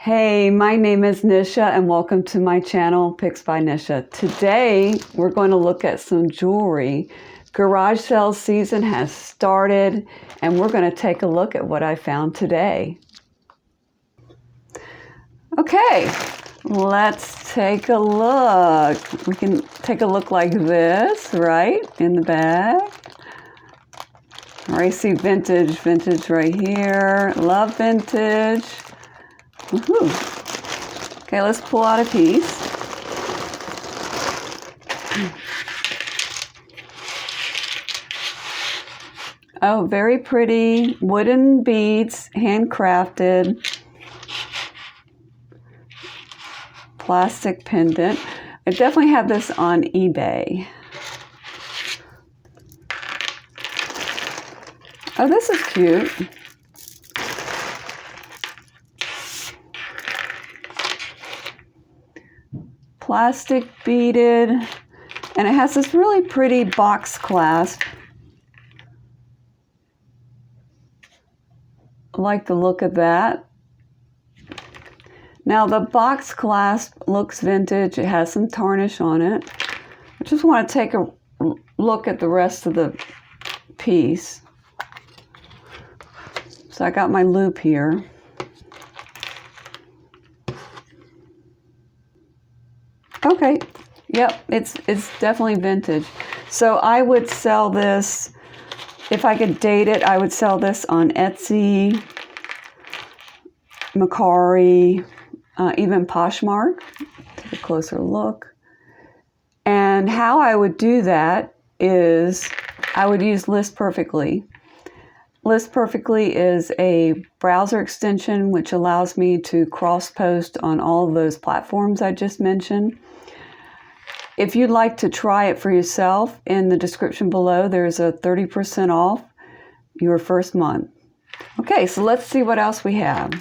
Hey, my name is Nisha and welcome to my channel, Picks by Nisha. Today, we're going to look at some jewelry. Garage sale season has started and we're going to take a look at what I found today. Okay, let's take a look. We can take a look like this, right, in the bag. I see vintage right here. Love vintage. Woohoo. Okay, let's pull out a piece. Oh, very pretty wooden beads, handcrafted. Plastic pendant. I definitely have this on eBay. Oh, this is cute. Plastic beaded, and it has this really pretty box clasp. I like the look of that. Now the box clasp looks vintage. It has some tarnish on it. I just want to take a look at the rest of the piece. So I got my loop here. Okay, yep, it's definitely vintage. So I would sell this, if I could date it, I would sell this on Etsy, Mercari, even Poshmark. Take a closer look. And how I would do that is I would use List Perfectly. List Perfectly is a browser extension which allows me to cross-post on all of those platforms I just mentioned. If you'd like to try it for yourself, in the description below there's a 30% off your first month. Okay, so let's see what else we have.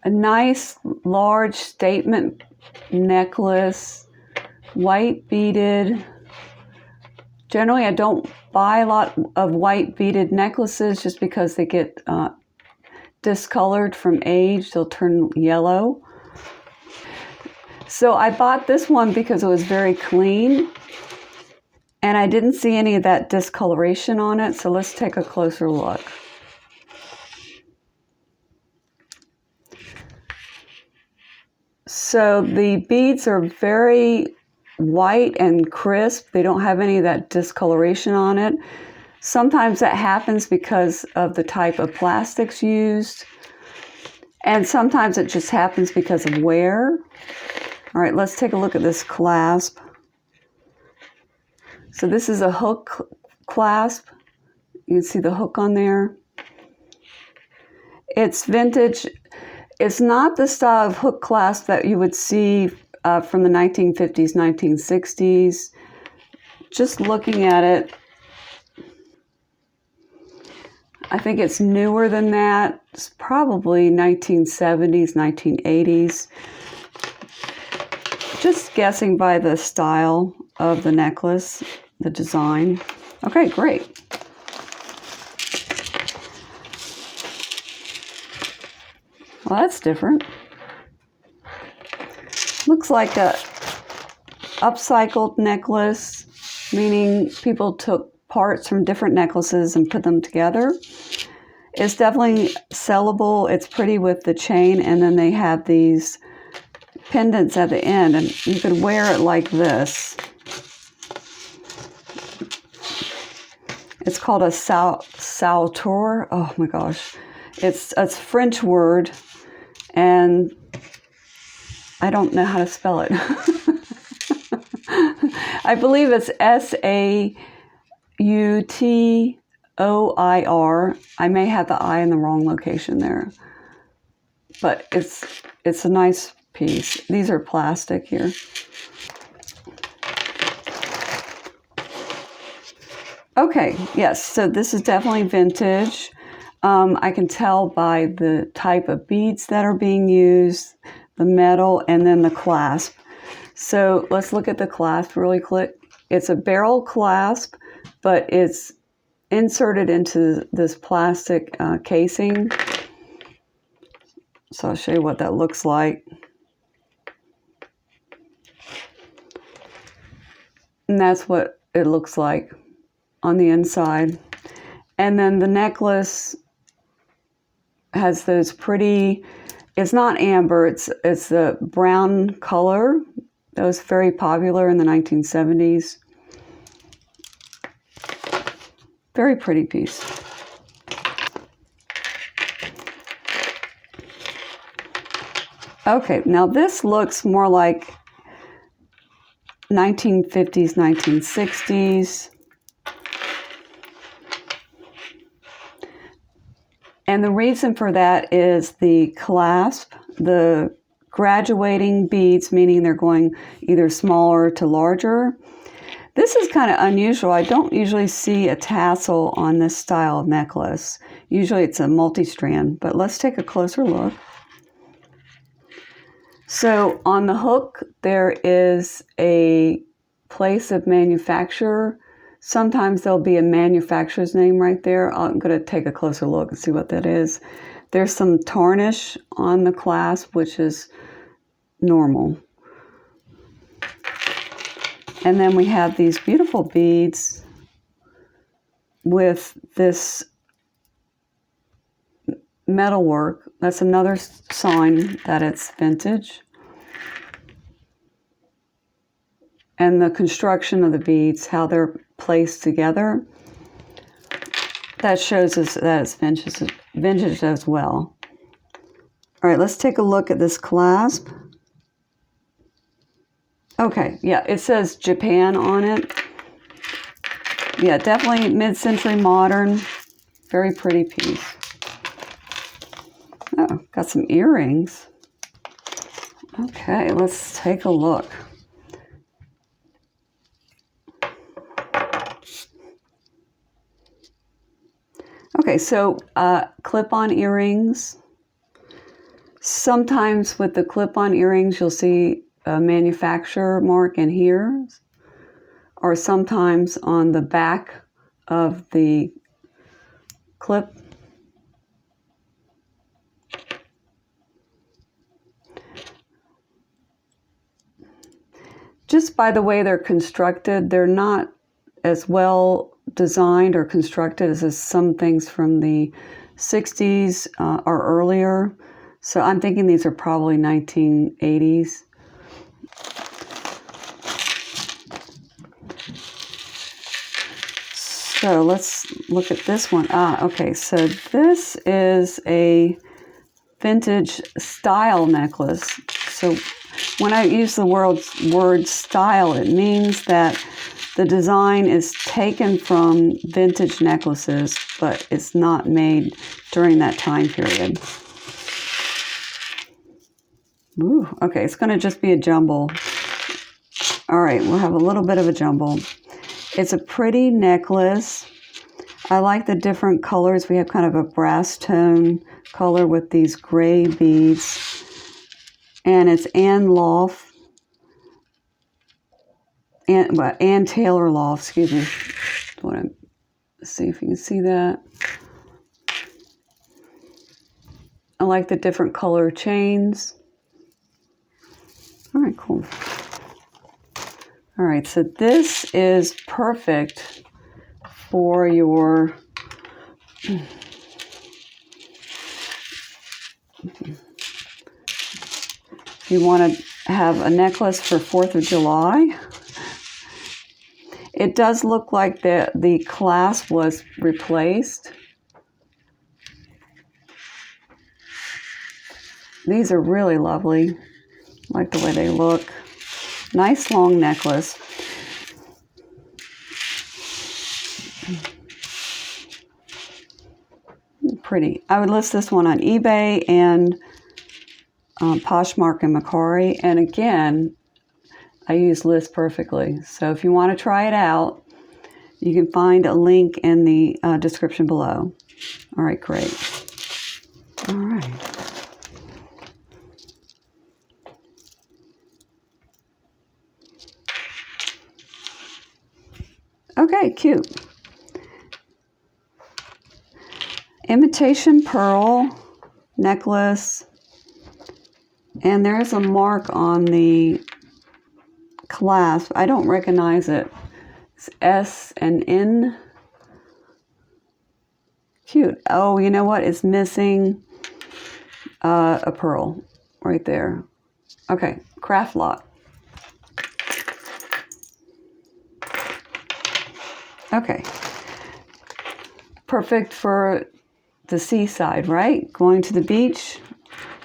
A nice large statement necklace, white beaded. Generally, I don't buy a lot of white beaded necklaces just because they get discolored from age. They'll turn yellow. So I bought this one because it was very clean and I didn't see any of that discoloration on it. So let's take a closer look. So the beads are very white and crisp. They don't have any of that discoloration on it. Sometimes that happens because of the type of plastics used. And sometimes it just happens because of wear. All right, let's take a look at this clasp. So this is a hook clasp. You can see the hook on there. It's vintage. It's not the style of hook clasp that you would see from the 1950s, 1960s. Just looking at it, I think it's newer than that. It's probably 1970s, 1980s. Just guessing by the style of the necklace, the design. Okay, great. Well, that's different. Looks like a upcycled necklace, meaning people took parts from different necklaces and put them together. It's definitely sellable. It's pretty with the chain, and then they have these pendants at the end, and you could wear it like this. It's called a saltour. Oh my gosh. It's a French word. And I don't know how to spell it. I believe it's S-A-U-T-O-I-R. I may have the I in the wrong location there. But it's a nice piece. These are plastic here. Okay, yes, so this is definitely vintage. I can tell by the type of beads that are being used. the metal, and then the clasp. So let's look at the clasp really quick. It's a barrel clasp, but it's inserted into this plastic casing. So I'll show you what that looks like. And that's what it looks like on the inside. And then the necklace has those pretty, it's not amber, it's the brown color that was very popular in the 1970s. Very pretty piece. Okay, now this looks more like 1950s, 1960s. And the reason for that is the clasp, the graduating beads, meaning they're going either smaller to larger. This is kind of unusual. I don't usually see a tassel on this style of necklace. Usually it's a multi-strand, but let's take a closer look. So on the hook, there is a place of manufacturer. Sometimes there'll be a manufacturer's name right there. I'm going to take a closer look and see what that is. There's some tarnish on the clasp, which is normal. And then we have these beautiful beads with this metalwork. That's another sign that it's vintage. And the construction of the beads, how they're placed together, that shows us that it's vintage as well. All right, let's take a look at this clasp. Okay, yeah, it says Japan on it. Yeah, definitely mid-century modern. Very pretty piece. Oh, got some earrings. Okay, let's take a look. Okay, so clip-on earrings. Sometimes with the clip-on earrings, you'll see a manufacturer mark in here, or sometimes on the back of the clip. Just by the way they're constructed, they're not as well designed or constructed as some things from the 60s or earlier. So I'm thinking these are probably 1980s. So let's look at this one. Okay, so this is a vintage style necklace. So when I use the word style, it means that the design is taken from vintage necklaces, but it's not made during that time period. Ooh, okay, it's going to just be a jumble. All right, we'll have a little bit of a jumble. It's a pretty necklace. I like the different colors. We have kind of a brass tone color with these gray beads. And it's Ann Loft. Ann Taylor Loft, excuse me. I want to see if you can see that. I like the different color chains. All right, cool. All right, so this is perfect for your if you want to have a necklace for 4th of July. It does look like the clasp was replaced. These are really lovely. I like the way they look. Nice long necklace. Pretty. I would list this one on eBay and Poshmark and Mercari. And again, I use List Perfectly. So if you want to try it out, you can find a link in the description below. All right, great. All right. Okay, cute. Imitation pearl necklace. And there's a mark on the clasp. I don't recognize it. It's S and N. Cute. Oh, you know what? It's missing a pearl right there. Okay, craft lot. Okay. Perfect for the seaside, right? Going to the beach.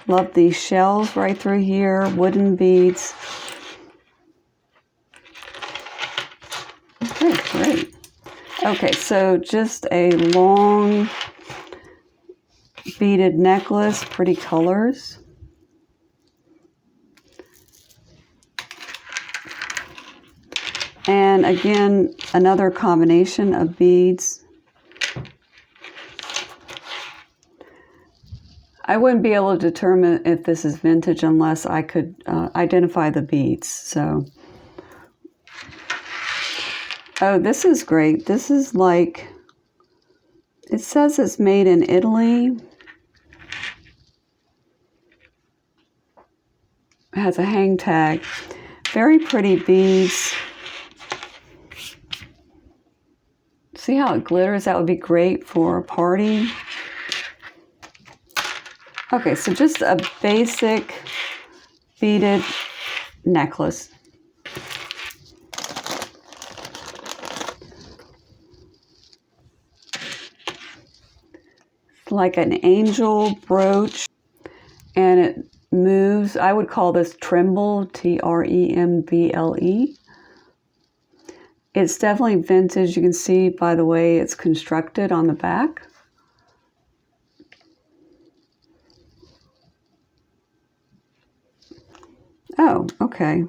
Love these shells right through here. Wooden beads. Okay, great. Okay, so just a long beaded necklace, pretty colors. And again, another combination of beads. I wouldn't be able to determine if this is vintage unless I could identify the beads. So, oh, this is great. This is like, it says it's made in Italy. It has a hang tag. Very pretty beads. See how it glitters? That would be great for a party. Okay, so just a basic beaded necklace. Like an angel brooch, and it moves. I would call this tremble, T-R-E-M-B-L-E. It's definitely vintage. You can see by the way it's constructed on the back. Oh, okay.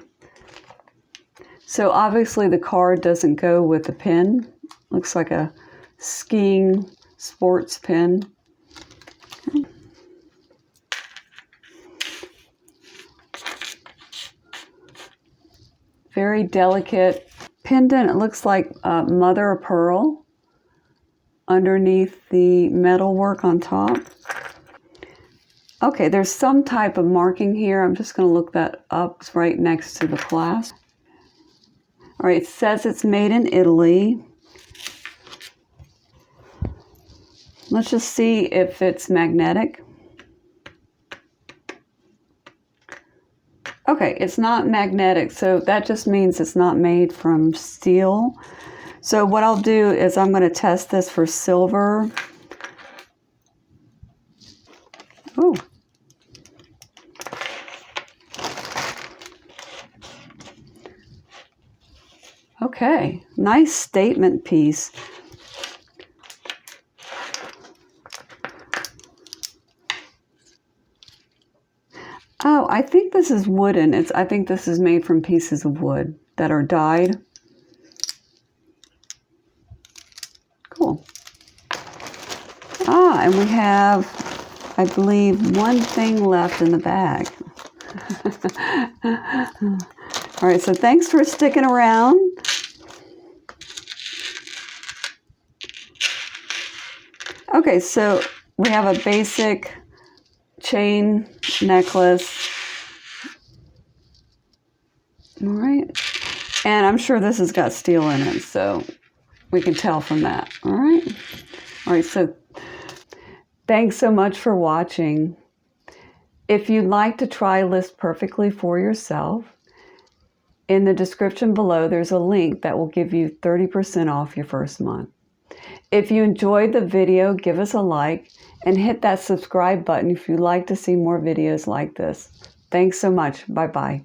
So obviously the card doesn't go with the pin. Looks like a skiing sports pin. Okay. Very delicate pendant. It looks like mother of pearl underneath the metalwork on top. Okay, there's some type of marking here. I'm just going to look that up. It's right next to the clasp. All right, it says it's made in Italy. Let's just see if it's magnetic. Okay, it's not magnetic, so that just means it's not made from steel. So what I'll do is I'm going to test this for silver. Oh. Okay, nice statement piece. Oh, I think this is wooden. I think this is made from pieces of wood that are dyed. Cool. Ah, and we have, I believe, one thing left in the bag. All right, so thanks for sticking around. Okay, so we have a basic chain necklace. All right. And I'm sure this has got steel in it, so we can tell from that. All right. All right, so thanks so much for watching. If you'd like to try List Perfectly for yourself, in the description below, there's a link that will give you 30% off your first month. If you enjoyed the video, give us a like and hit that subscribe button if you'd like to see more videos like this. Thanks so much. Bye-bye.